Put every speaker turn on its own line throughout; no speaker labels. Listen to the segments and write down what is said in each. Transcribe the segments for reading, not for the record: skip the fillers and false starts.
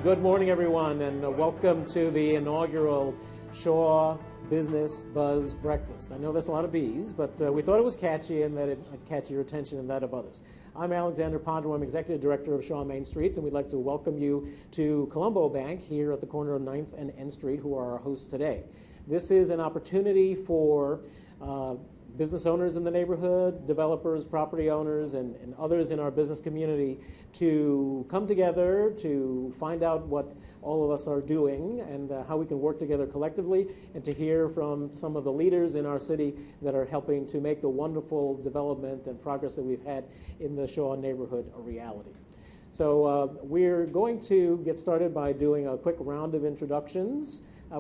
Good morning, everyone, and welcome to the inaugural Shaw Business Buzz Breakfast. I know that's a lot of B's, but we thought it was catchy and that it might catch your attention and that of others. I'm Alexander Pondro. I'm Executive Director of Shaw Main Streets, and we'd like to welcome you to Colombo Bank here at the corner of 9th and N Street, who are our hosts today. This is an opportunity for business owners in the neighborhood, developers, property owners, and others in our business community to come together to find out what all of us are doing and how we can work together collectively, and to hear from some of the leaders in our city that are helping to make the wonderful development and progress that we've had in the Shaw neighborhood a reality. So we're going to get started by doing a quick round of introductions.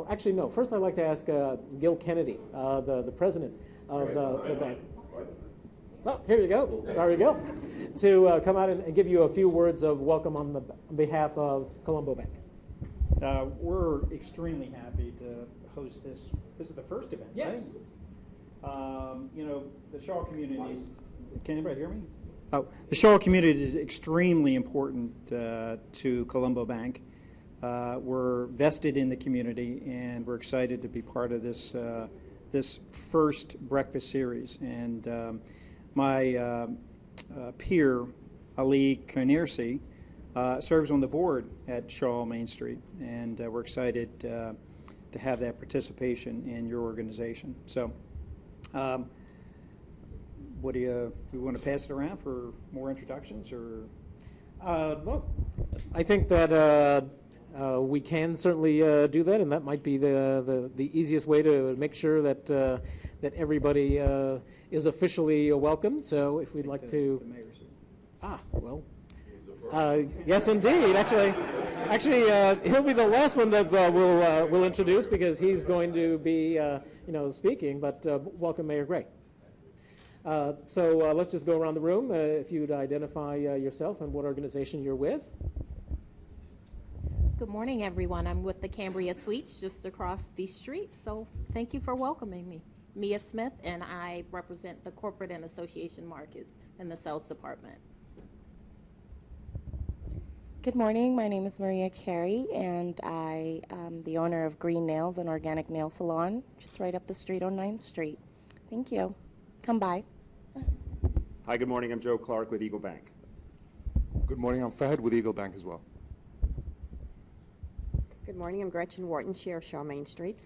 Actually, no, first I'd like to ask Gil Kennedy, the president of the bank. Oh, here you go. Sorry, Gil. To come out and give you a few words of welcome on behalf of Colombo Bank.
We're extremely happy to host this. This is the first event,
yes.
Right? The Shaw community is, can anybody hear me? Oh, the Shaw community is extremely important to Colombo Bank. We're vested in the community, and we're excited to be part of this this first breakfast series. And my peer, Ali Kanirsi, serves on the board at Shaw Main Street, and we're excited to have that participation in your organization. So what do you, we want to pass it around for more introductions, or?
Well, I think that we can certainly do that, and that might be the easiest way to make sure that that everybody is officially welcome. So if we'd like to, well, yes, indeed. Actually, he'll be the last one that we'll introduce because he's going to be speaking. But welcome, Mayor Gray. So let's just go around the room. If you'd identify yourself and what organization you're with.
Good morning, everyone. I'm with the Cambria Suites just across the street, so thank you for welcoming me. Mia Smith, and I represent the corporate and association markets in the sales department.
Good morning. My name is Maria Carey, and I am the owner of Green Nails, an organic nail salon just right up the street on 9th Street. Thank you. Come by.
Hi, good morning. I'm Joe Clark with Eagle Bank.
Good morning. I'm Fahad with Eagle Bank as well.
Good morning. I'm Gretchen Wharton, Chair of Shaw Main Streets.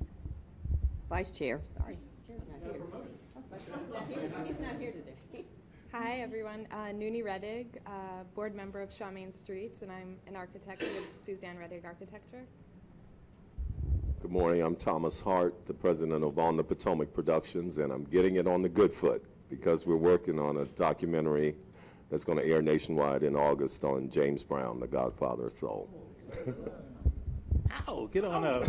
Vice Chair, sorry. Chair's not here. He's not here today.
Hi, everyone. Nooni Reddig, board member of Shaw Main Streets, and I'm an architect with Suzanne Reddig Architecture.
Good morning. I'm Thomas Hart, the president of On the Potomac Productions, and I'm getting it on the good foot because we're working on a documentary that's going to air nationwide in August on James Brown, the Godfather of Soul.
Ow, get on up.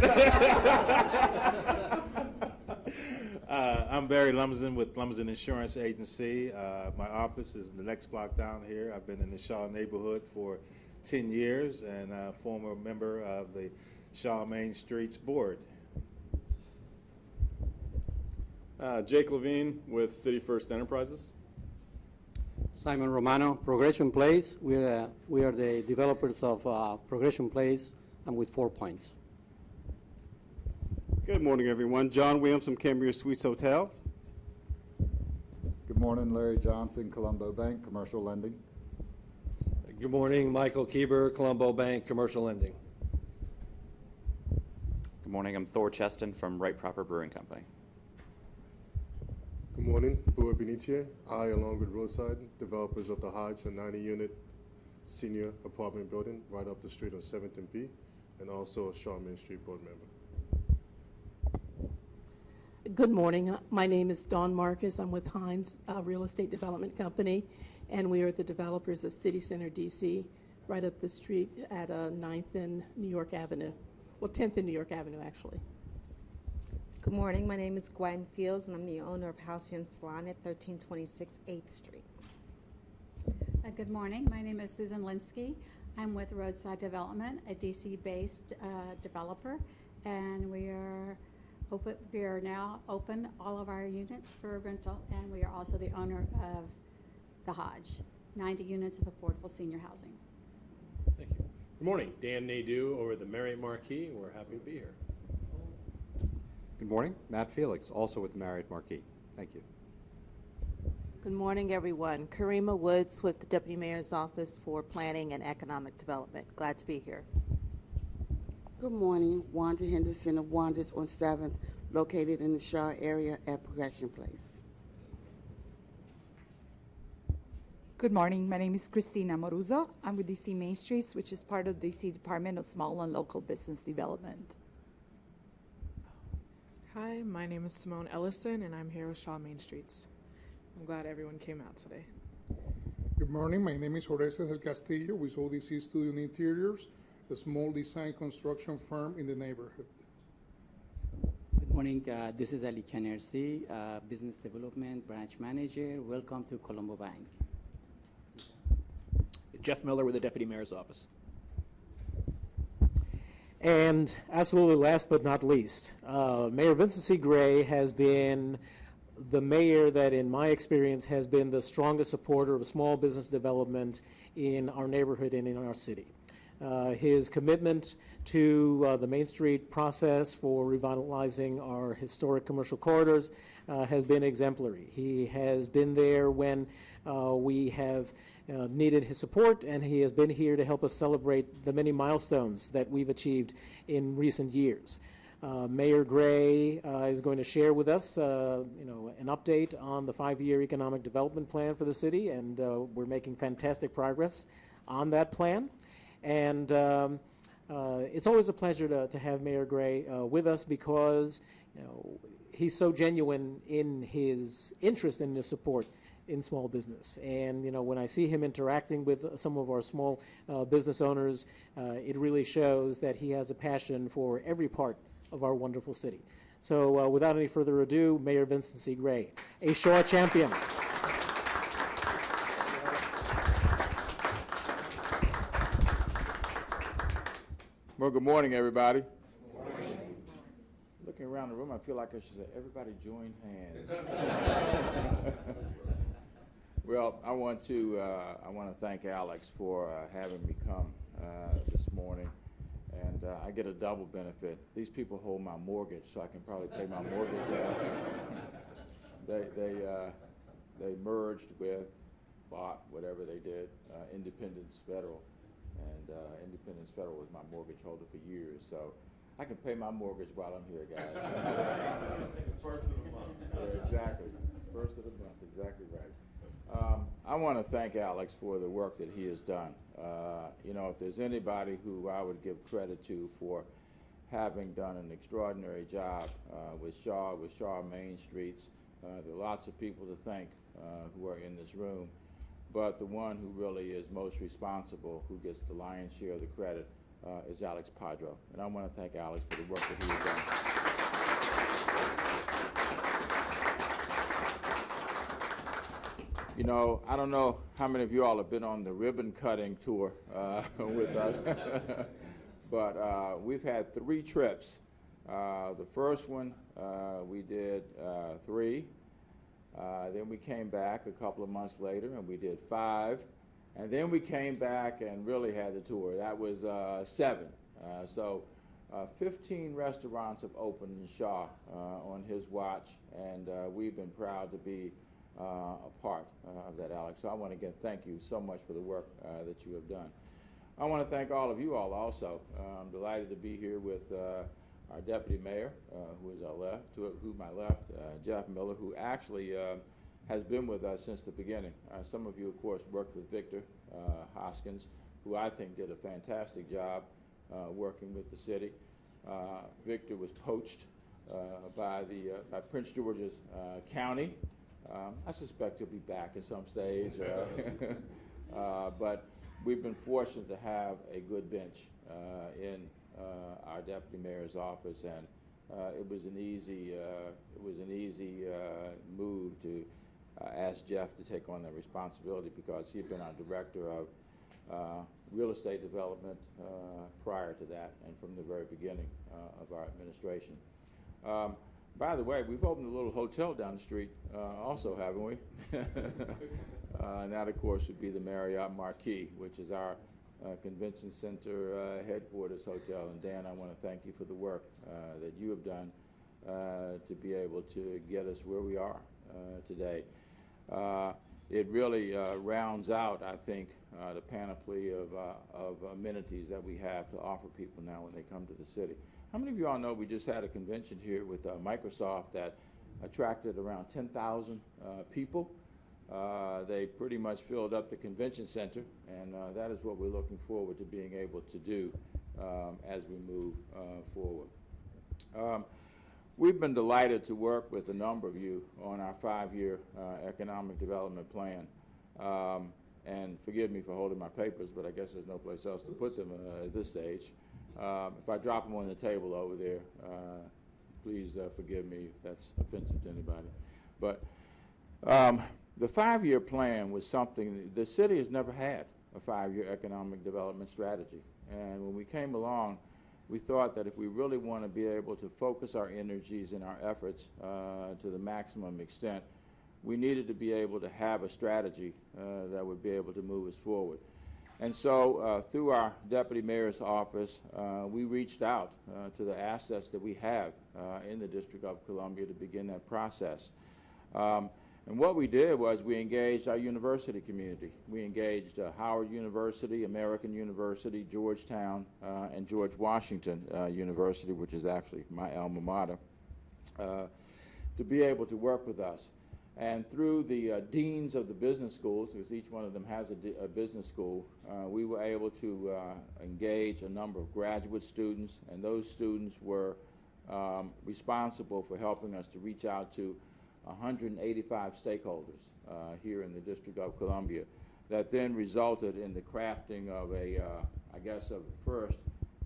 I'm Barry Lumsden with Lumsden Insurance Agency. My office is the next block down here. I've been in the Shaw neighborhood for 10 years and a former member of the Shaw Main Streets board.
Jake Levine with City First Enterprises.
Simon Romano, Progression Place. We are the developers of Progression Place. I'm with 4 Points.
Good morning, everyone. John Williamson, Cambria Suites Hotels.
Good morning, Larry Johnson, Colombo Bank, Commercial Lending.
Good morning, Michael Kieber, Colombo Bank, Commercial Lending.
Good morning, I'm Thor Cheston from Right Proper Brewing Company.
Good morning, Boer Benitier. I, along with Roadside, developers of the Hodge, a 90-unit senior apartment building right up the street on 7th and P, and also a Shaw Main Street board member.
Good morning. My name is Dawn Marcus. I'm with Hines Real Estate Development Company, and we are the developers of City Center DC, right up the street at 9th and New York Avenue. Well, 10th and New York Avenue, actually.
Good morning. My name is Gwen Fields, and I'm the owner of Halcyon Salon at 1326 8th Street.
Good morning. My name is Susan Linsky. I'm with Roadside Development, a DC-based developer, and we are now open all of our units for rental, and we are also the owner of the Hodge, 90 units of affordable senior housing.
Thank you.
Good morning, Dan Nadeau over at the Marriott Marquis, and we're happy to be here.
Good morning, Matt Felix, also with the Marriott Marquis. Thank you.
Good morning, everyone. Karima Woods with the Deputy Mayor's Office for Planning and Economic Development. Glad to be here.
Good morning, Wanda Henderson of Wanda's on 7th, located in the Shaw area at Progression Place.
Good morning. My name is Christina Moruzo. I'm with DC Main Streets, which is part of DC Department of Small and Local Business Development.
Hi, my name is Simone Ellison, and I'm here with Shaw Main Streets. I'm glad everyone came out today.
Good morning. My name is Horacio del Castillo with ODC Studio Interiors, a small design construction firm in the neighborhood.
Good morning. This is Ali Kanersi, Business Development Branch Manager. Welcome to Colombo Bank.
Jeff Miller with the Deputy Mayor's Office.
And absolutely last but not least, Mayor Vincent C. Gray has been the mayor that, in my experience, has been the strongest supporter of small business development in our neighborhood and in our city. His commitment to the Main Street process for revitalizing our historic commercial corridors has been exemplary. He has been there when we have needed his support, and he has been here to help us celebrate the many milestones that we've achieved in recent years. Mayor Gray is going to share with us, an update on the 5-year economic development plan for the city, and we're making fantastic progress on that plan. And it's always a pleasure to have Mayor Gray with us because he's so genuine in his interest and his support in small business. And when I see him interacting with some of our small business owners, it really shows that he has a passion for every part of our wonderful city. So without any further ado, Mayor Vincent C. Gray, a Shaw champion.
Well, good morning, everybody. Good morning. Looking around the room, I feel like I should say, everybody join hands. Well, I want to thank Alex for having me come this morning, and I get a double benefit. These people hold my mortgage, so I can probably pay my mortgage. They merged with, bought, whatever they did, Independence Federal. And Independence Federal was my mortgage holder for years, so I can pay my mortgage while I'm here, guys.
First of the month.
Yeah, exactly. First of the month, exactly right. I want to thank Alex for the work that he has done. If there's anybody who I would give credit to for having done an extraordinary job with Shaw Main Streets, there are lots of people to thank who are in this room. But the one who really is most responsible, who gets the lion's share of the credit, is Alex Padro. And I want to thank Alex for the work that he has done. I don't know how many of you all have been on the ribbon cutting tour with us, but we've had 3 trips. The first one, we did 3. Then we came back a couple of months later and we did 5. And then we came back and really had the tour. That was 7. So 15 restaurants have opened in Shaw on his watch, and we've been proud to be a part of that, Alex. So I want to again thank you so much for the work that you have done. I want to thank all of you all also. I'm delighted to be here with our deputy mayor, who is my left, Jeff Miller, who actually has been with us since the beginning. Some of you, of course, worked with Victor Hoskins, who I think did a fantastic job working with the city. Victor was poached by Prince George's County. I suspect he'll be back at some stage, but we've been fortunate to have a good bench in our deputy mayor's office, and it was an easy move to ask Jeff to take on that responsibility because he had been our director of real estate development prior to that and from the very beginning of our administration. By the way, we've opened a little hotel down the street also, haven't we? And that, of course, would be the Marriott Marquis, which is our Convention Center headquarters hotel. And Dan, I want to thank you for the work that you have done to be able to get us where we are today. It really rounds out, I think, the panoply of amenities that we have to offer people now when they come to the city. How many of you all know we just had a convention here with Microsoft that attracted around 10,000 people? They pretty much filled up the convention center, and that is what we're looking forward to being able to do as we move forward. We've been delighted to work with a number of you on our 5-year economic development plan. And forgive me for holding my papers, but I guess there's no place else to put them at this stage. If I drop them on the table over there, please forgive me if that's offensive to anybody. But the 5-year plan was something, the city has never had a 5-year economic development strategy. And when we came along, we thought that if we really want to be able to focus our energies and our efforts to the maximum extent, we needed to be able to have a strategy that would be able to move us forward. And so through our Deputy Mayor's office, we reached out to the assets that we have in the District of Columbia to begin that process. And what we did was we engaged our university community. We engaged Howard University, American University, Georgetown, and George Washington University, which is actually my alma mater, to be able to work with us. And through the deans of the business schools, because each one of them has a business school, we were able to engage a number of graduate students, and those students were responsible for helping us to reach out to 185 stakeholders here in the District of Columbia. That then resulted in the crafting of I guess, first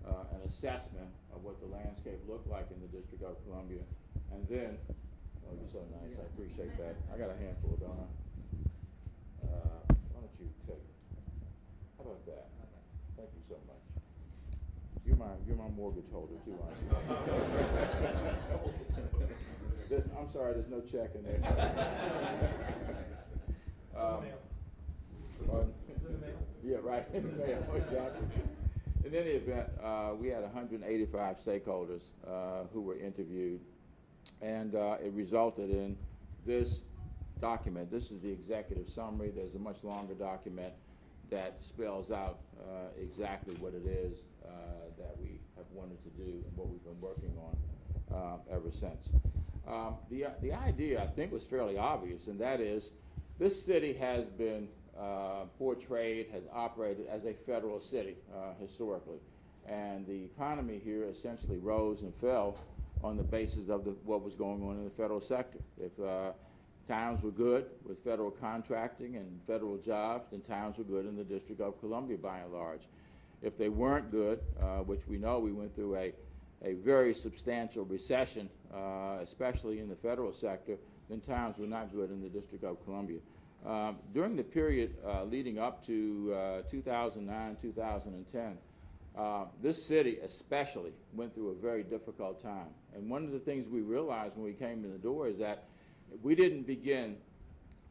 an assessment of what the landscape looked like in the District of Columbia, and then, oh, you're so nice, I appreciate that. I got a handful, don't I? Why don't you take, how about that? Thank you so much. You're my mortgage holder too, aren't you? I'm sorry, there's no check in there. Yeah, right, in the mail, exactly. In any event, we had 185 stakeholders who were interviewed, and it resulted in this document. This is the executive summary. There's a much longer document that spells out exactly what it is that we have wanted to do and what we've been working on ever since. The idea, I think, was fairly obvious, and that is this city has been portrayed, has operated as a federal city historically. And the economy here essentially rose and fell on the basis of what was going on in the federal sector. If times were good with federal contracting and federal jobs, then times were good in the District of Columbia by and large. If they weren't good, which we know we went through a very substantial recession, especially in the federal sector, then times were not good in the District of Columbia. During the period leading up to 2009, 2010, this city especially went through a very difficult time. And one of the things we realized when we came in the door is that we didn't begin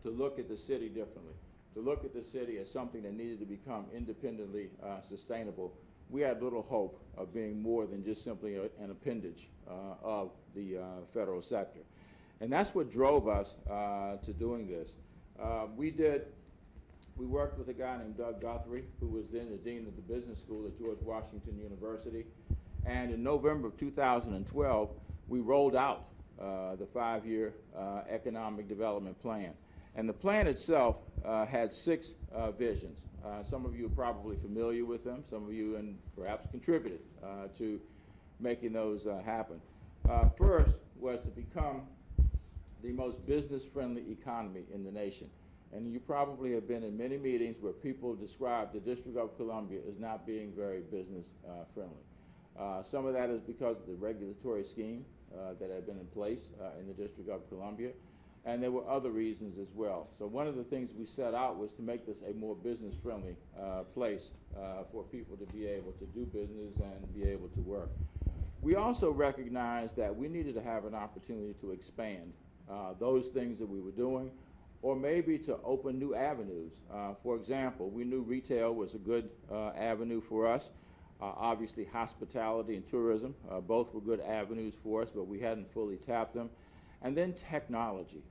to look at the city differently, to look at the city as something that needed to become independently sustainable. We had little hope of being more than just simply an appendage of the federal sector. And that's what drove us to doing this. We worked with a guy named Doug Guthrie, who was then the dean of the business school at George Washington University. And in November of 2012, we rolled out the 5-year economic development plan. And the plan itself had 6 visions. Some of you are probably familiar with them. Some of you and perhaps contributed to making those happen. First was to become the most business-friendly economy in the nation. And you probably have been in many meetings where people describe the District of Columbia as not being very business-friendly. Some of that is because of the regulatory scheme that had been in place in the District of Columbia, and there were other reasons as well. So one of the things we set out was to make this a more business-friendly place for people to be able to do business and be able to work. We also recognized that we needed to have an opportunity to expand those things that we were doing, or maybe to open new avenues. For example, we knew retail was a good avenue for us. Obviously, hospitality and tourism, both were good avenues for us, but we hadn't fully tapped them. And then technology.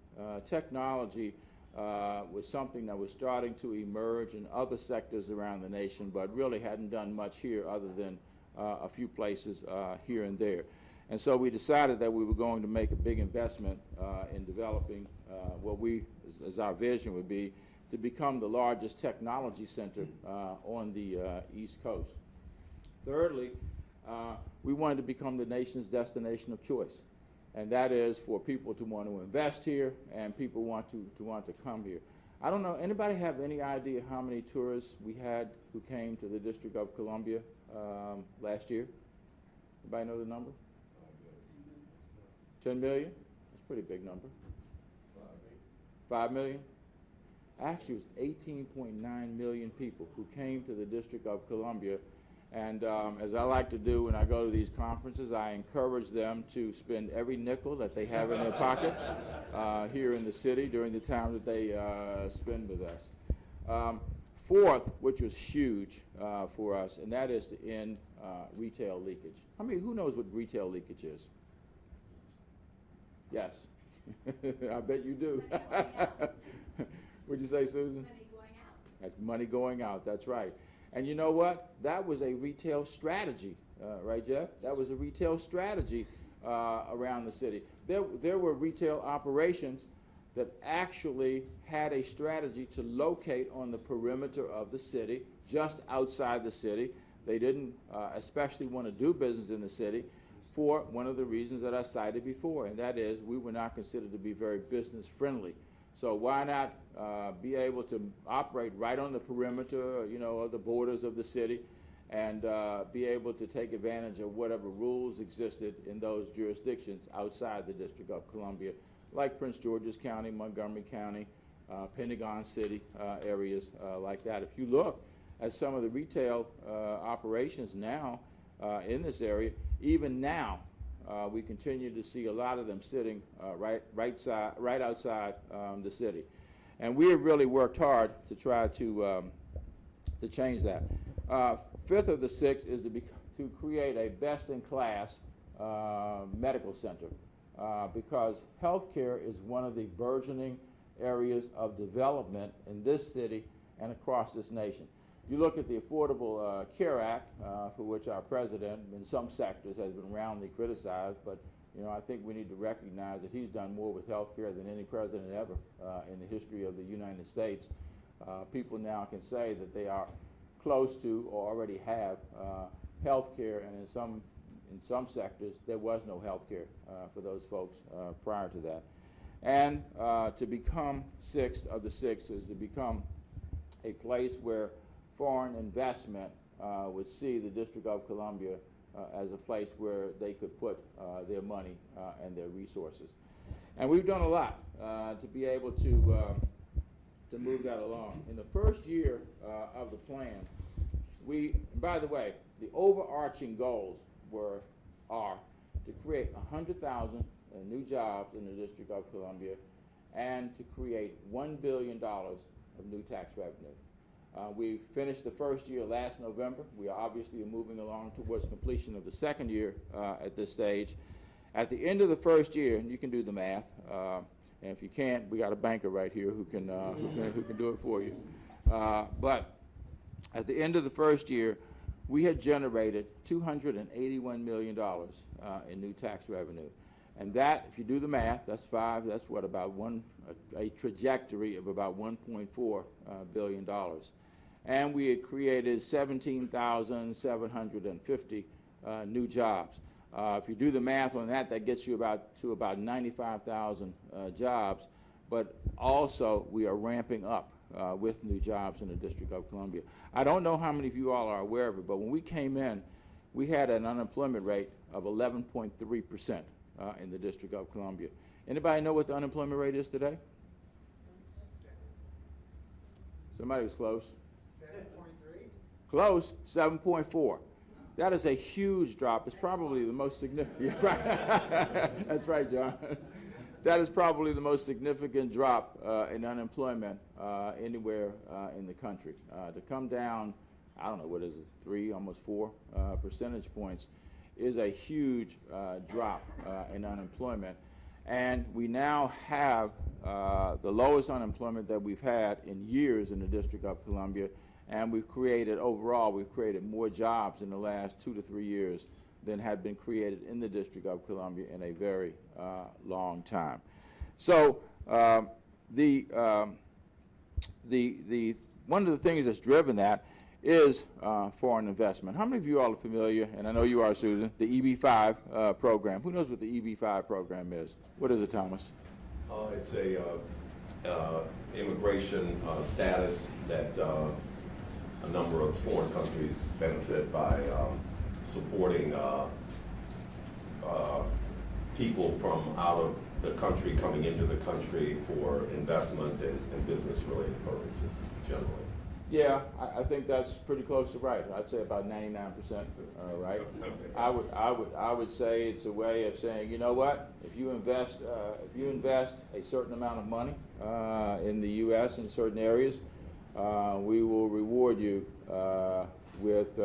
Technology was something that was starting to emerge in other sectors around the nation, but really hadn't done much here other than a few places here and there. And so we decided that we were going to make a big investment in developing what we, as our vision would be, to become the largest technology center on the East Coast. Thirdly, we wanted to become the nation's destination of choice. And that is for people to want to invest here and people want to come here. I don't know, anybody have any idea how many tourists we had who came to the District of Columbia last year? Anybody know the number? 10 million? That's a pretty big number. 5 million? Actually, it was 18.9 million people who came to the District of Columbia. And as I like to do when I go to these conferences, I encourage them to spend every nickel that they have in their pocket here in the city during the time that they spend with us. Fourth, which was huge for us, and that is to end retail leakage. Who knows what retail leakage is? Yes. I bet you do. What'd you say, Susan? Money going out. That's money going out, that's right. And you know what? That was a retail strategy, right, Jeff? That was a retail strategy around the city. There were retail operations that actually had a strategy to locate on the perimeter of the city, just outside the city. They didn't especially want to do business in the city for one of the reasons that I cited before, and that is we were not considered to be very business friendly. So why not be able to operate right on the perimeter, of the borders of the city, and be able to take advantage of whatever rules existed in those jurisdictions outside the District of Columbia, like Prince George's County, Montgomery County, Pentagon City areas like that. If you look at some of the retail operations now in this area, even now, we continue to see a lot of them sitting right outside the city. And we have really worked hard to try to change that. Fifth of the six is to create a best-in-class medical center because healthcare is one of the burgeoning areas of development in this city and across this nation. You look at the Affordable Care Act, for which our president in some sectors has been roundly criticized, but I think we need to recognize that he's done more with health care than any president ever in the history of the United States. People now can say that they are close to or already have health care, and in some sectors there was no health care for those folks prior to that. And to become sixth of the six is to become a place where foreign investment would see the District of Columbia as a place where they could put their money and their resources. And we've done a lot to be able to move that along. In the first year of the plan, by the way, the overarching goals are to create 100,000 new jobs in the District of Columbia and to create $1 billion of new tax revenue. We finished the first year last November. We are obviously moving along towards completion of the second year at this stage. At the end of the first year, and you can do the math, and if you can't, we got a banker right here who can do it for you. But at the end of the first year, we had generated $281 million in new tax revenue. And that, if you do the math, that's what, about a trajectory of about $1.4 billion. And we had created 17,750 new jobs. If you do the math on that, that gets you to about 95,000 jobs. But also, we are ramping up with new jobs in the District of Columbia. I don't know how many of you all are aware of it, but when we came in, we had an unemployment rate of 11.3% in the District of Columbia. Anybody know what the unemployment rate is today? Somebody was close. 7.3? Close, 7.4. That is a huge drop. It's probably the most significant. Right. That's right, John. that is probably the most significant drop in unemployment anywhere in the country. To come down, I don't know, what is it, 3, almost 4 percentage points is a huge drop in unemployment. And we now have the lowest unemployment that we've had in years in the District of Columbia, and we've created more jobs in the last 2 to 3 years than had been created in the District of Columbia in a very long time. So one of the things that's driven that is foreign investment. How many of you all are familiar, and I know you are, Susan, the EB-5 program? Who knows what the EB-5 program is? What is it, Thomas?
It's a immigration status that a number of foreign countries benefit by supporting people from out of the country coming into the country for investment and business-related purposes generally.
Yeah, I think that's pretty close to right. I'd say about 99%, right? I would say it's a way of saying, you know what? If you invest a certain amount of money in the U.S. in certain areas, we will reward you with.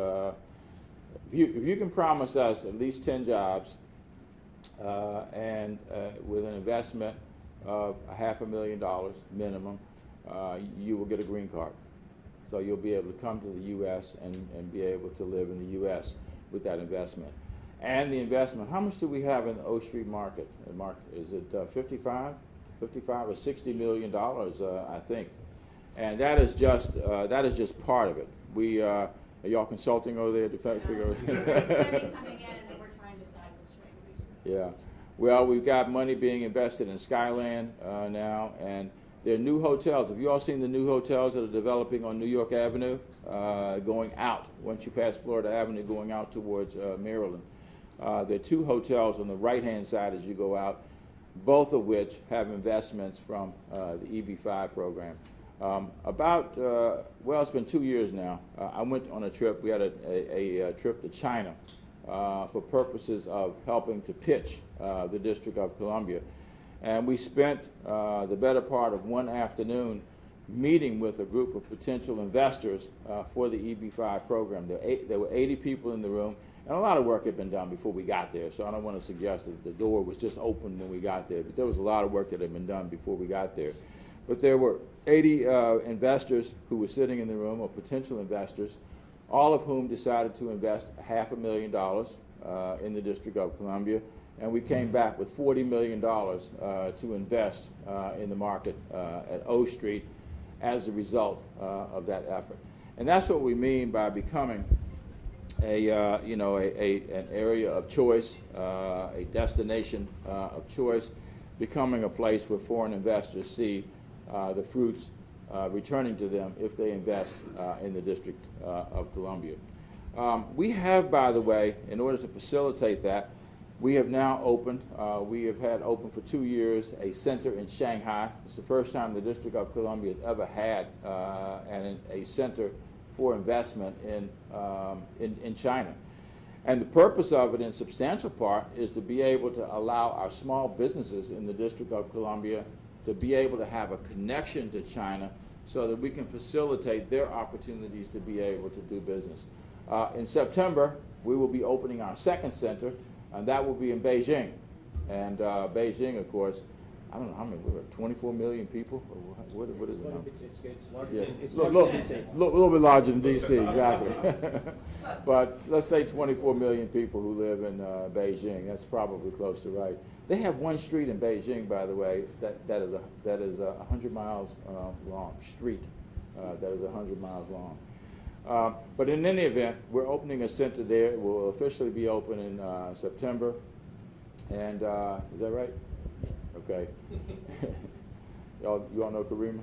If you can promise us at least 10 jobs and with an investment of $500,000 minimum, you will get a green card. So you'll be able to come to the U.S. and be able to live in the U.S. with that investment. And the investment, how much do we have in the O Street market? Is it 55 or $60 million, I think. And that is just part of it. We are y'all consulting over there to figure out? Yeah. Well, we've got money being invested in Skyland now, and there are new hotels. Have you all seen the new hotels that are developing on New York Avenue, going out, once you pass Florida Avenue, going out towards Maryland? There are 2 hotels on the right-hand side as you go out, both of which have investments from the EB-5 program. Well, it's been 2 years now. I went on a trip. We had a trip to China for purposes of helping to pitch the District of Columbia. And we spent the better part of one afternoon meeting with a group of potential investors for the EB-5 program. There were 80 people in the room, and a lot of work had been done before we got there, so I don't want to suggest that the door was just open when we got there, but there was a lot of work that had been done before we got there. But there were 80 investors who were sitting in the room, or potential investors, all of whom decided to invest $500,000 in the District of Columbia. And we came back with $40 million to invest in the market at O Street as a result of that effort. And that's what we mean by becoming an area of choice, a destination of choice, becoming a place where foreign investors see the fruits returning to them if they invest in the District of Columbia. We have, by the way, in order to facilitate that, we have now opened, we have had open for 2 years, a center in Shanghai. It's the first time the District of Columbia has ever had a center for investment in China. And the purpose of it, in substantial part, is to be able to allow our small businesses in the District of Columbia to be able to have a connection to China so that we can facilitate their opportunities to be able to do business. In September, we will be opening our second center, and that will be in Beijing. And Beijing, of course, I don't know how many, 24 million people? What is it now? It's a little bit larger than D.C., exactly. But let's say 24 million people who live in Beijing. That's probably close to right. They have one street in Beijing, by the way, that is 100 miles long, street that is 100 miles long. But in any event, we're opening a center there. It will officially be open in September. And is that right? Okay. You all know Karima?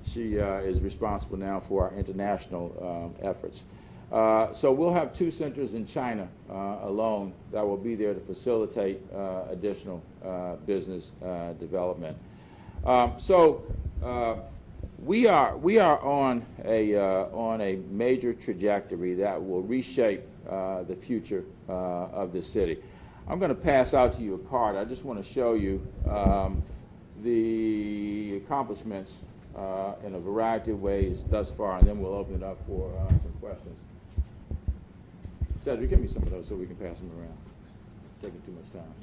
She is responsible now for our international efforts. So we'll have 2 centers in China alone that will be there to facilitate additional business development. We are on a major trajectory that will reshape the future of the city. I'm going to pass out to you a card. I just want to show you the accomplishments in a variety of ways thus far, and then we'll open it up for some questions. Cedric, give me some of those so we can pass them around. It's taking too much time.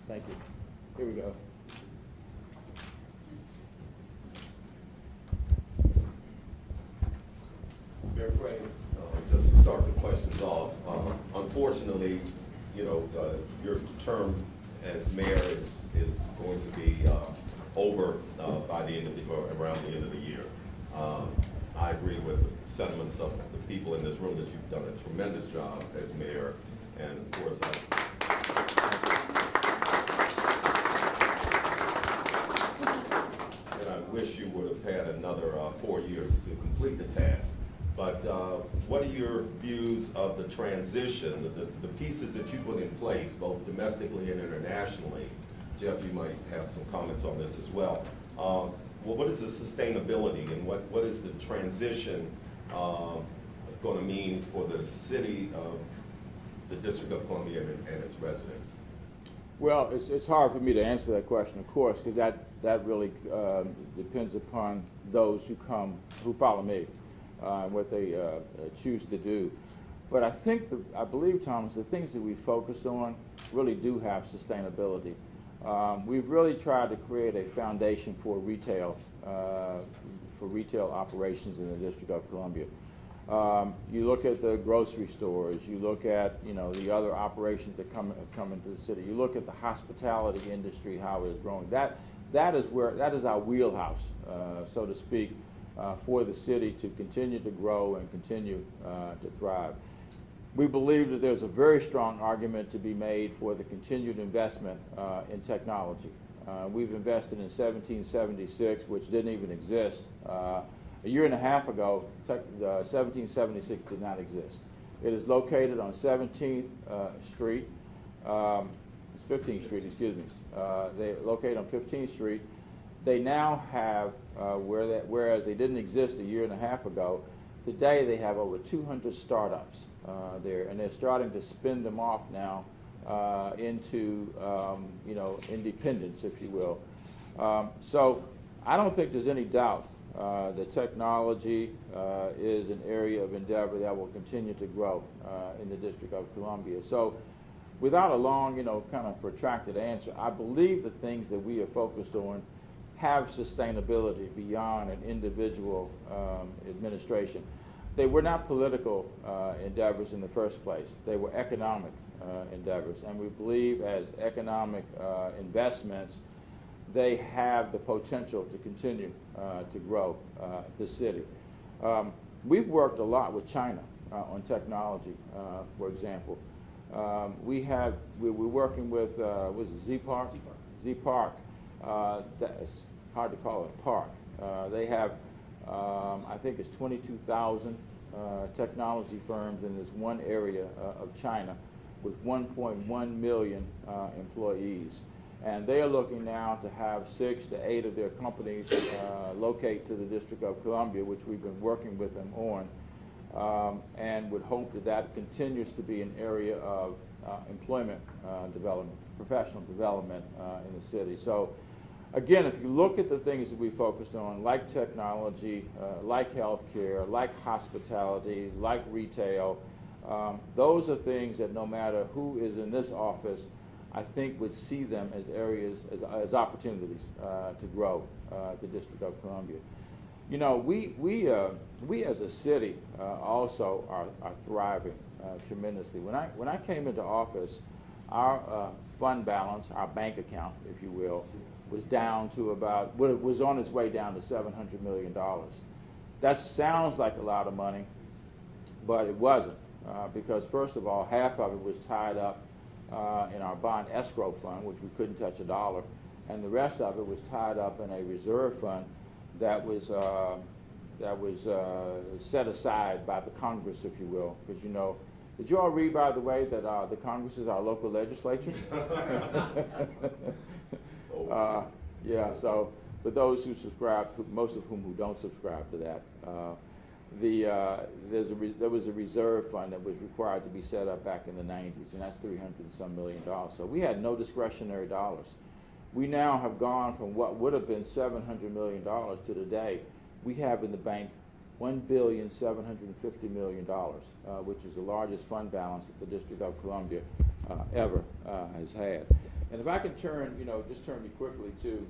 Thank you. Here we go.
Mayor Quain, just to start the questions off, unfortunately, you know, your term as mayor is going to be over by the end of the, or around the end of the year. I agree with the sentiments of the people in this room that you've done a tremendous job as mayor, and of course, I wish you would have had another 4 years to complete the task. But what are your views of the transition, the pieces that you put in place, both domestically and internationally? Jeff, you might have some comments on this as well. Well, what is the sustainability, and what is the transition going to mean for the city of the District of Columbia and its residents?
Well, it's hard for me to answer that question, of course, because that really depends upon those who follow me and what they choose to do. But I believe, Thomas, the things that we focused on really do have sustainability. We've really tried to create a foundation for retail operations in the District of Columbia. You look at the grocery stores, you look at the other operations that come into the city. You look at the hospitality industry, how it is growing. That is our wheelhouse, so to speak, for the city to continue to grow and continue to thrive. We believe that there's a very strong argument to be made for the continued investment in technology. We've invested in 1776, which didn't even exist. A year and a half ago, 1776 did not exist. It is located on 17th Street, 15th Street, excuse me. They're located on 15th Street. They now have, whereas they didn't exist a year and a half ago, today they have over 200 startups there, and they're starting to spin them off now into, independence, if you will. So I don't think there's any doubt that technology is an area of endeavor that will continue to grow in the District of Columbia. So without a long, kind of protracted answer, I believe the things that we are focused on have sustainability beyond an individual administration. They were not political endeavors in the first place. They were economic endeavors. And we believe as economic investments, they have the potential to continue to grow the city. We've worked a lot with China on technology, for example. We're working with, Z-Park? Z-Park. It's hard to call it a park. They have, I think it's 22,000 technology firms in this one area of China with 1.1 million employees. And they are looking now to have 6 to 8 of their companies locate to the District of Columbia, which we've been working with them on, and would hope that that continues to be an area of employment development, professional development in the city. So again, if you look at the things that we focused on, like technology, like healthcare, like hospitality, like retail, those are things that no matter who is in this office, I think would see them as areas, as opportunities to grow the District of Columbia. We as a city also are thriving tremendously. When I came into office, our fund balance, our bank account, if you will, was down to about, was on its way down to $700 million. That sounds like a lot of money, but it wasn't, because first of all, half of it was tied up in our bond escrow fund, which we couldn't touch a dollar, and the rest of it was tied up in a reserve fund that was set aside by the Congress, if you will, because did you all read, by the way, that the Congress is our local legislature? Yeah, so for those who subscribe, most of whom who don't subscribe to that, there was a reserve fund that was required to be set up back in the 90s, and that's $300 and some million. So we had no discretionary dollars. We now have gone from what would have been $700 million to today, we have in the bank $1,750 million, which is the largest fund balance that the District of Columbia ever has had. And if I can turn, just turn me quickly to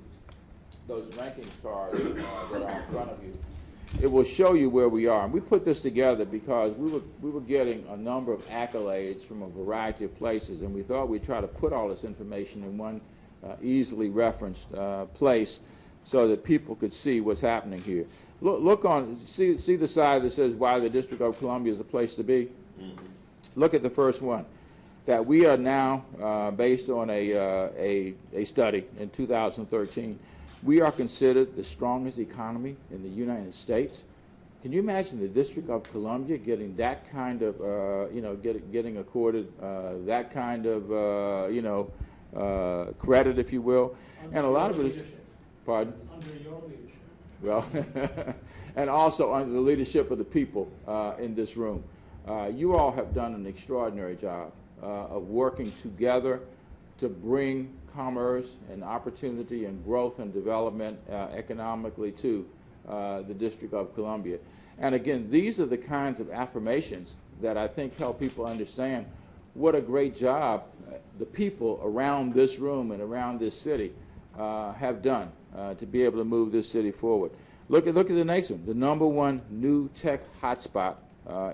those rankings cards that are in front of you, it will show you where we are. And we put this together because we were getting a number of accolades from a variety of places, and we thought we'd try to put all this information in one easily referenced place so that people could see what's happening here. Look on, see the side that says why the District of Columbia is a place to be? Mm-hmm. Look at the first one. That we are now, based on a study in 2013, we are considered the strongest economy in the United States. Can you imagine the District of Columbia getting that kind of, getting accorded that kind of, credit, if you will?
Under
and a lot of it is,
leadership.
Pardon?
Under your leadership.
Well, and also under the leadership of the people in this room. You all have done an extraordinary job of working together to bring commerce and opportunity and growth and development economically to the District of Columbia. And again, these are the kinds of affirmations that I think help people understand what a great job the people around this room and around this city have done to be able to move this city forward. Look at the next one, the #1 new tech hotspot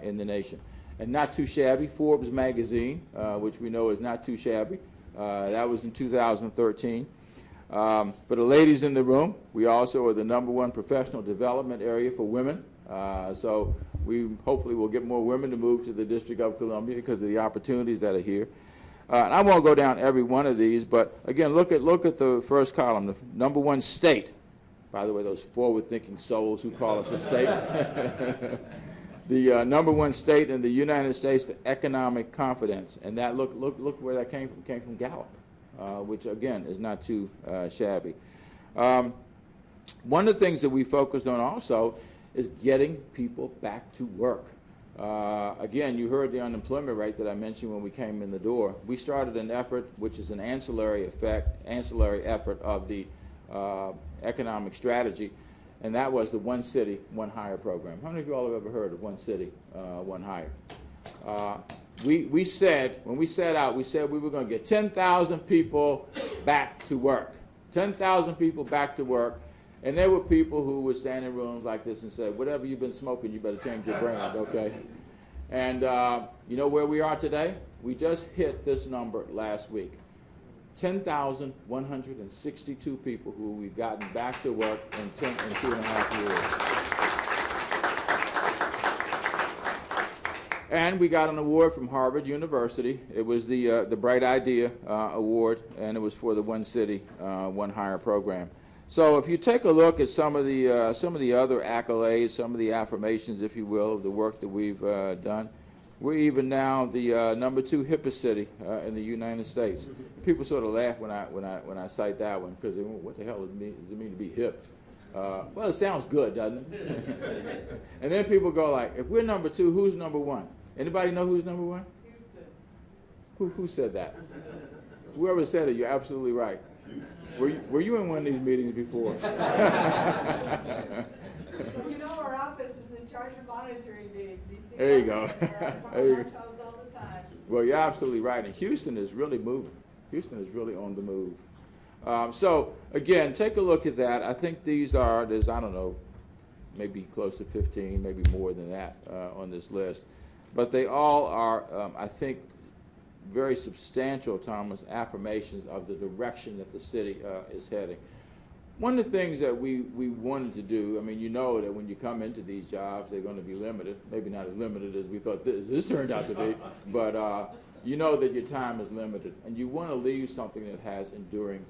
in the nation. And not too shabby, Forbes magazine, which we know is not too shabby. That was in 2013. For the ladies in the room, we also are the #1 professional development area for women. So we hopefully will get more women to move to the District of Columbia because of the opportunities that are here. And I won't go down every one of these, but again, look at the first column, the #1 state. By the way, those forward-thinking souls who call us a state. The #1 state in the United States for economic confidence, and that look where that came from. Came from Gallup, which again is not too shabby. One of the things that we focused on also is getting people back to work. Again, you heard the unemployment rate that I mentioned when we came in the door. We started an effort, which is an ancillary effort of the economic strategy, and that was the One City, One Hire program. How many of you all have ever heard of One City, One Hire? We said, when we set out, we said we were going to get 10,000 people back to work. 10,000 people back to work. And there were people who would stand in rooms like this and say, whatever you've been smoking, you better change your brand, okay? And you know where we are today? We just hit this number last week. 10,162 people who we've gotten back to work in 2.5 years. And we got an award from Harvard University. It was the Bright Idea Award, and it was for the One City, One Hire program. So if you take a look at some of the other accolades, some of the affirmations, if you will, of the work that we've done, we're even now the #2 hippest city in the United States. People sort of laugh when I cite that one because what the hell does it mean to be hip? Well, it sounds good, doesn't it? And then people go like, if we're #2, who's #1? Anybody know who's #1? Houston. Who said that? Whoever said it, you're absolutely right. Were you in one of these meetings before?
Well, you know our office is in charge of monitoring these.
There you go.
There you go. All the time.
Well, you're absolutely right. And Houston is really moving. Houston is really on the move. So, again, take a look at that. I think there's, I don't know, maybe close to 15, maybe more than that on this list. But they all are, I think, very substantial, Thomas, affirmations of the direction that the city is heading. One of the things that we wanted to do, I mean, you know that when you come into these jobs, they're going to be limited. Maybe not as limited as we thought this turned out to be, but you know that your time is limited, and you want to leave something that has enduring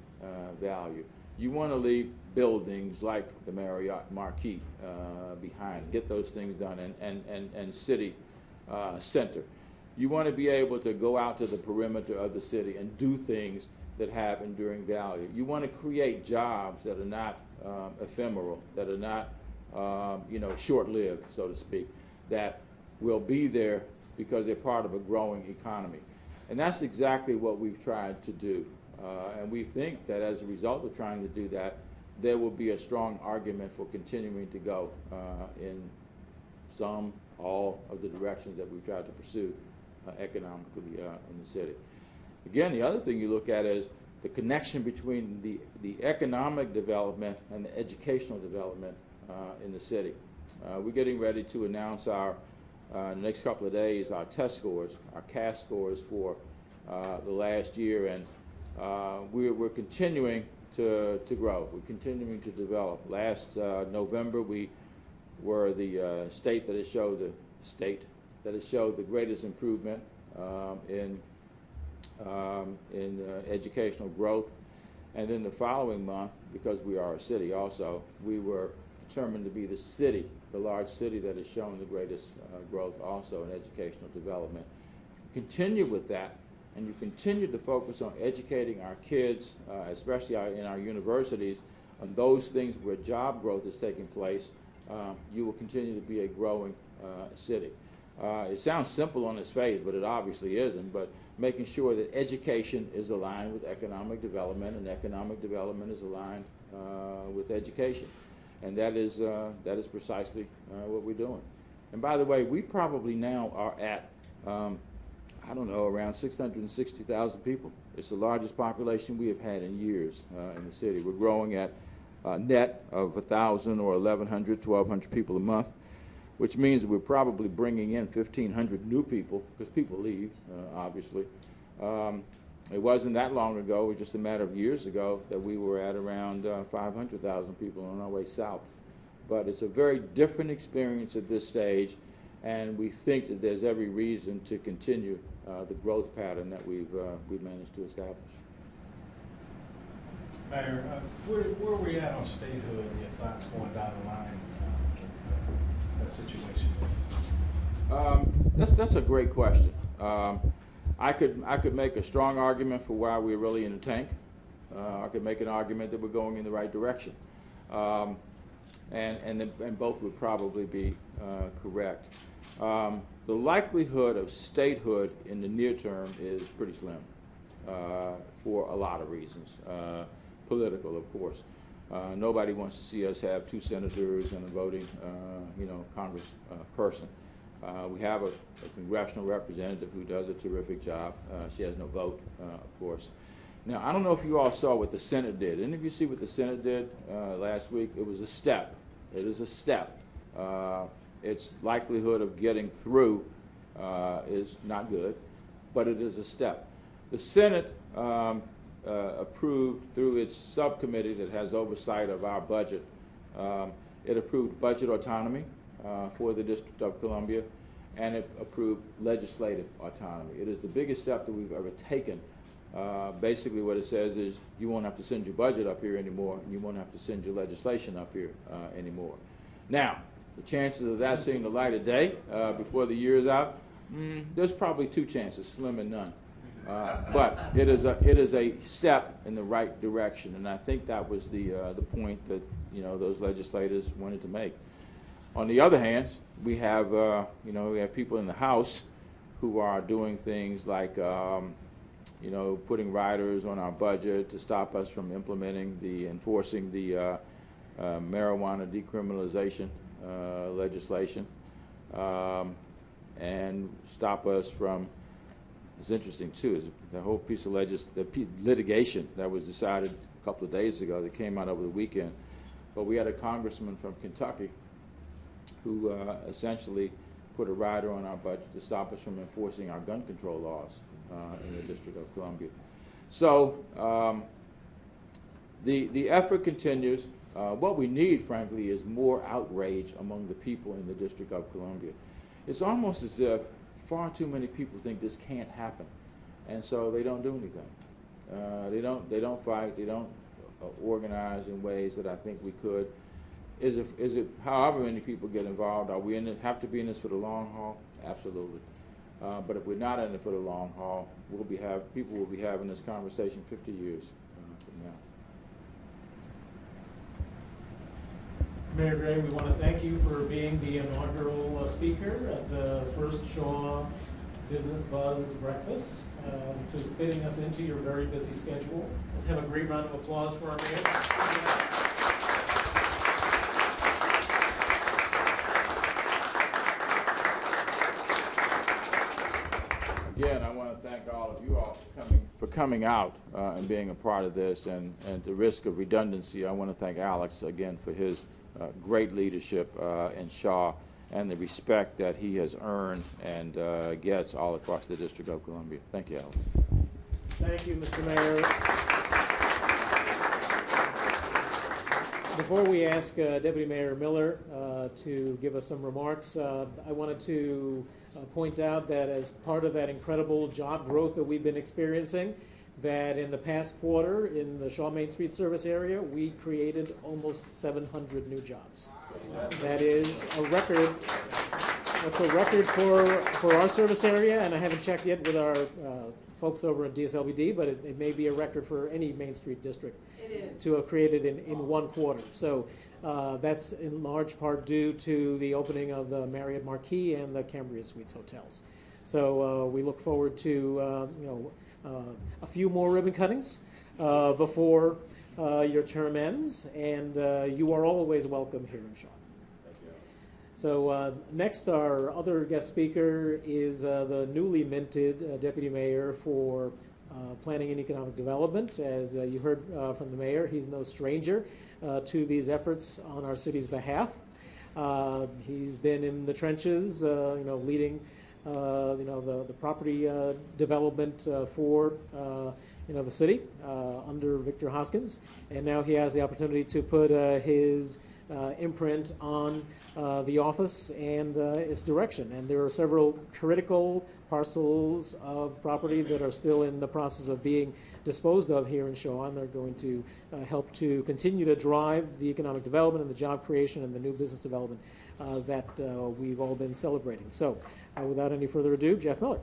value. You want to leave buildings like the Marriott Marquis behind, get those things done, and city center. You want to be able to go out to the perimeter of the city and do things that have enduring value. You want to create jobs that are not ephemeral, that are not short-lived, so to speak, that will be there because they're part of a growing economy. And that's exactly what we've tried to do. And we think that as a result of trying to do that, there will be a strong argument for continuing to go in all of the directions that we've tried to pursue economically in the city. Again, the other thing you look at is the connection between the economic development and the educational development in the city. We're getting ready to announce in the next couple of days, our test scores, our CAS scores for the last year, and we're continuing to grow. We're continuing to develop. Last November, we were the state that has showed the greatest improvement in educational growth. And then the following month, because we are a city also, we were determined to be the large city that has shown the greatest growth also in educational development. Continue with that, and you continue to focus on educating our kids, especially in our universities, on those things where job growth is taking place, you will continue to be a growing city. It sounds simple on its face, but it obviously isn't. But making sure that education is aligned with economic development, and economic development is aligned with education. And that is precisely what we're doing. And by the way, we probably now are at, around 660,000 people. It's the largest population we have had in years in the city. We're growing at a net of 1,000 or 1,100, 1,200 people a month, which means that we're probably bringing in 1,500 new people, because people leave, obviously. It wasn't that long ago, it was just a matter of years ago, that we were at around 500,000 people on our way south. But it's a very different experience at this stage, and we think that there's every reason to continue the growth pattern that we've managed to establish.
Mayor, where are we at on statehood and your thoughts going down the line that situation?
That's a great question. I could make a strong argument for why we're really in the tank. I could make an argument that we're going in the right direction, and both would probably be correct. The likelihood of statehood in the near term is pretty slim for a lot of reasons. Political, of course. Nobody wants to see us have 2 senators and a voting, Congress person. We have a congressional representative who does a terrific job. She has no vote, of course. Now, I don't know if you all saw what the Senate did. Any of you see what the Senate did last week? It was a step. It is a step. Its likelihood of getting through is not good, but it is a step. The Senate approved, through its subcommittee that has oversight of our budget, it approved budget autonomy for the District of Columbia, and it approved legislative autonomy. It is the biggest step that we've ever taken. Basically what it says is you won't have to send your budget up here anymore, and you won't have to send your legislation up here anymore. Now, the chances of that seeing the light of day before the year is out, there's probably 2 chances, slim and none. But it is a step in the right direction, and I think that was the point that those legislators wanted to make. On the other hand, we have people in the House who are doing things like putting riders on our budget to stop us from enforcing the marijuana decriminalization legislation, and stop us from. It's interesting too, is the whole piece of litigation that was decided a couple of days ago that came out over the weekend. But we had a congressman from Kentucky who essentially put a rider on our budget to stop us from enforcing our gun control laws in the District of Columbia. So the effort continues. What we need, frankly, is more outrage among the people in the District of Columbia. It's almost as if far too many people think this can't happen, and so they don't do anything. They don't fight. They don't organize in ways that I think we could. Is it however many people get involved? Are we have to be in this for the long haul? Absolutely. But if we're not in it for the long haul, people will be having this conversation 50 years from now.
Mayor Gray, we want to thank you for being the inaugural speaker at the first Shaw Business Buzz Breakfast, to fitting us into your very busy schedule. Let's have a great round of applause for our mayor.
Again, I want to thank all of you all for coming out and being a part of this. And at the risk of redundancy, I want to thank Alex again for his great leadership in Shaw and the respect that he has earned and gets all across the District of Columbia. Thank you, Alex.
Thank you, Mr. Mayor. Before we ask Deputy Mayor Miller to give us some remarks, I wanted to point out that as part of that incredible job growth that we've been experiencing, that in the past quarter in the Shaw Main Street service area, we created almost 700 new jobs. That is a record. That's a record for our service area, and I haven't checked yet with our folks over at DSLBD, but it may be a record for any Main Street district to have created in one quarter. So that's in large part due to the opening of the Marriott Marquis and the Cambria Suites hotels. So we look forward to a few more ribbon cuttings before your term ends, and you are always welcome here in Shaw. So next, our other guest speaker is the newly minted Deputy Mayor for Planning and Economic Development. As you heard from the mayor, he's no stranger to these efforts on our city's behalf. He's been in the trenches, leading the property development for the city under Victor Hoskins, and now he has the opportunity to put his imprint on the office and its direction. And there are several critical parcels of property that are still in the process of being disposed of here in Shaw, and they're going to help to continue to drive the economic development and the job creation and the new business development that we've all been celebrating. So without any further ado, Jeff Miller.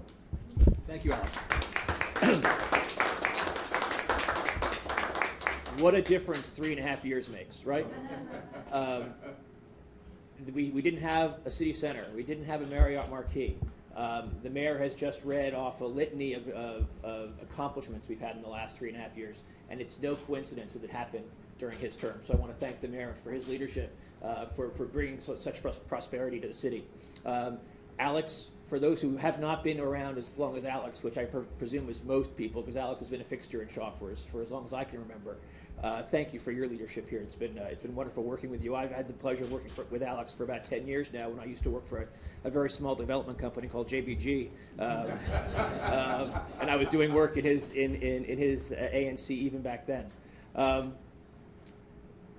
Thank you, Alex. What a difference 3.5 years makes, right? We didn't have a city center. We didn't have a Marriott Marquis. The mayor has just read off a litany of accomplishments we've had in the last 3.5 years, and it's no coincidence that it happened during his term. So I want to thank the mayor for his leadership, for bringing such prosperity to the city. Alex, for those who have not been around as long as Alex, which I presume is most people, because Alex has been a fixture in Shaw for as long as I can remember. Thank you for your leadership here. It's been wonderful working with you. I've had the pleasure of working with Alex for about 10 years now, when I used to work for a very small development company called JBG, and I was doing work in his ANC even back then.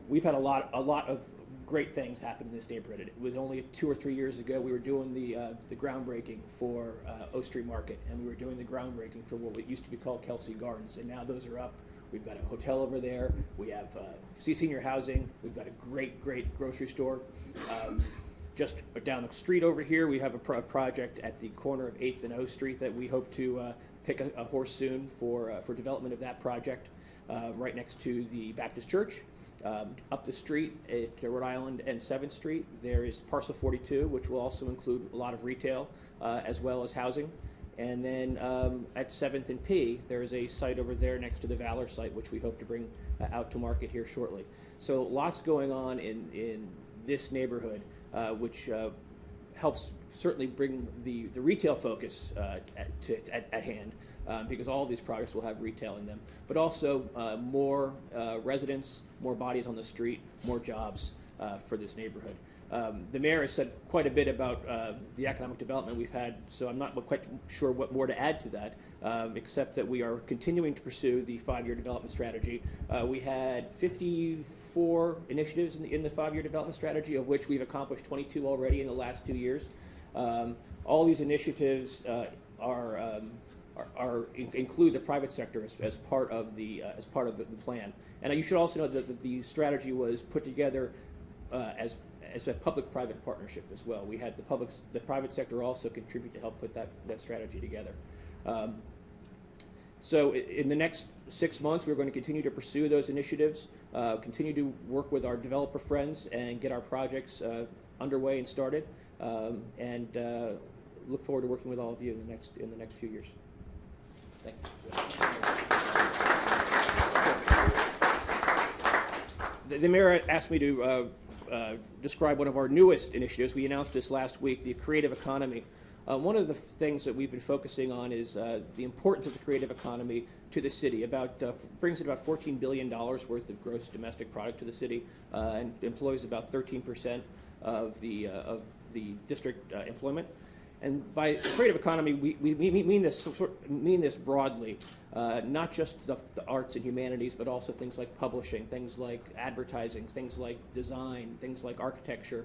We've had a lot of great things happen in this neighborhood. It was only 2 or 3 years ago we were doing the groundbreaking for O Street Market, and we were doing the groundbreaking for what used to be called Kelsey Gardens, and now those are up. We've got a hotel over there. We have senior housing. We've got a great grocery store. Just down the street over here, we have a project at the corner of 8th and O Street that we hope to pick a horse soon for development of that project, right next to the Baptist Church. Up the street at Rhode Island and 7th Street, there is Parcel 42, which will also include a lot of retail as well as housing. And then at 7th and P, there is a site over there next to the Valor site, which we hope to bring out to market here shortly. So lots going on in this neighborhood, which helps certainly bring the retail focus at hand, because all of these projects will have retail in them, but also more residents, more bodies on the street, more jobs for this neighborhood. The mayor has said quite a bit about the economic development we've had, so I'm not quite sure what more to add to that, except that we are continuing to pursue the 5-year development strategy. We had 54 initiatives in the 5-year development strategy, of which we've accomplished 22 already in the last 2 years. All these initiatives include the private sector as part of the plan. And you should also know that the strategy was put together as a public-private partnership as well. We had the private sector also contribute to help put that strategy together. So in the next 6 months, we're going to continue to pursue those initiatives, continue to work with our developer friends and get our projects underway and started, and look forward to working with all of you in the next few years. Thank you. The mayor asked me to describe one of our newest initiatives. We announced this last week, the creative economy. One of the things that we've been focusing on is the importance of the creative economy to the city. Brings in about $14 billion worth of gross domestic product to the city, and employs about 13% of the district employment. And by creative economy, we mean this broadly, not just the arts and humanities, but also things like publishing, things like advertising, things like design, things like architecture,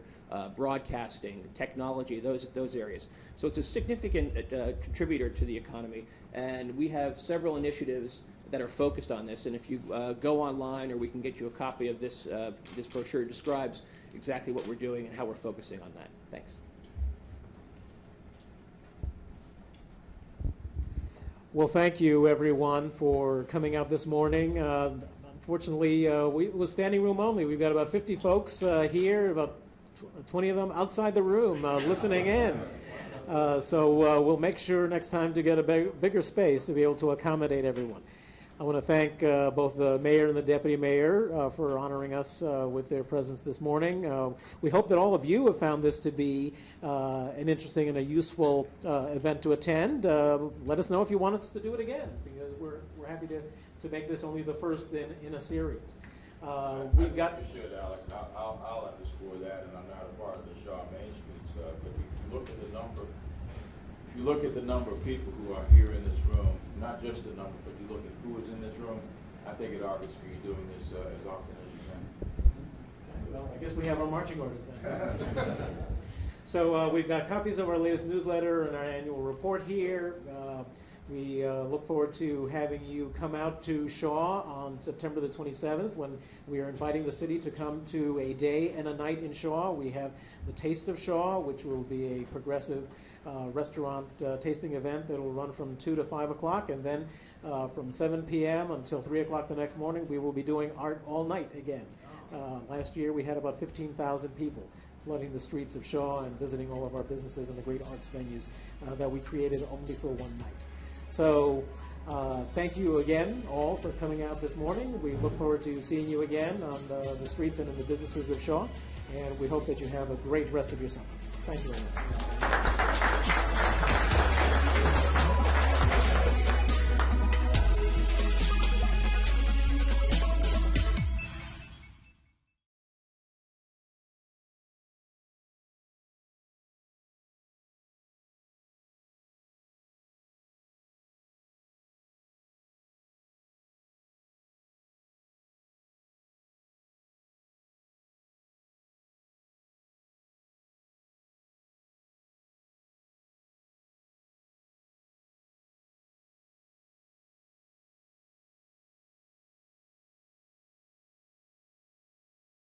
broadcasting, technology, those areas. So it's a significant contributor to the economy, and we have several initiatives that are focused on this. And if you go online, or we can get you a copy of this, this brochure describes exactly what we're doing and how we're focusing on that. Thanks.
Well, thank you, everyone, for coming out this morning. Unfortunately, it was standing room only. We've got about 50 folks here, about 20 of them outside the room listening in. So we'll make sure next time to get a bigger space to be able to accommodate everyone. I want to thank both the mayor and the deputy mayor for honoring us with their presence this morning. We hope that all of you have found this to be an interesting and a useful event to attend. Let us know if you want us to do it again, because we're happy to make this only the first in a series. We've got.
You should, Alex. I'll underscore that, and I'm not a part of the Shaw Main Street stuff. But if you look at the number, if you look at the number of people who are here in this room, not just the number, but you look at who is in this room, I think it obvious for you doing this as often as you can.
Well, I guess we have our marching orders then. So we've got copies of our latest newsletter and our annual report here. We look forward to having you come out to Shaw on September the 27th, when we are inviting the city to come to a day and a night in Shaw. We have the Taste of Shaw, which will be a progressive restaurant tasting event that will run from 2 to 5 o'clock, and then from 7 p.m. until 3 o'clock the next morning, we will be doing art all night again. Last year we had about 15,000 people flooding the streets of Shaw and visiting all of our businesses and the great arts venues that we created only for one night. So thank you again all for coming out this morning. We look forward to seeing you again on the streets and in the businesses of Shaw, and we hope that you have a great rest of your summer. Thank you very much.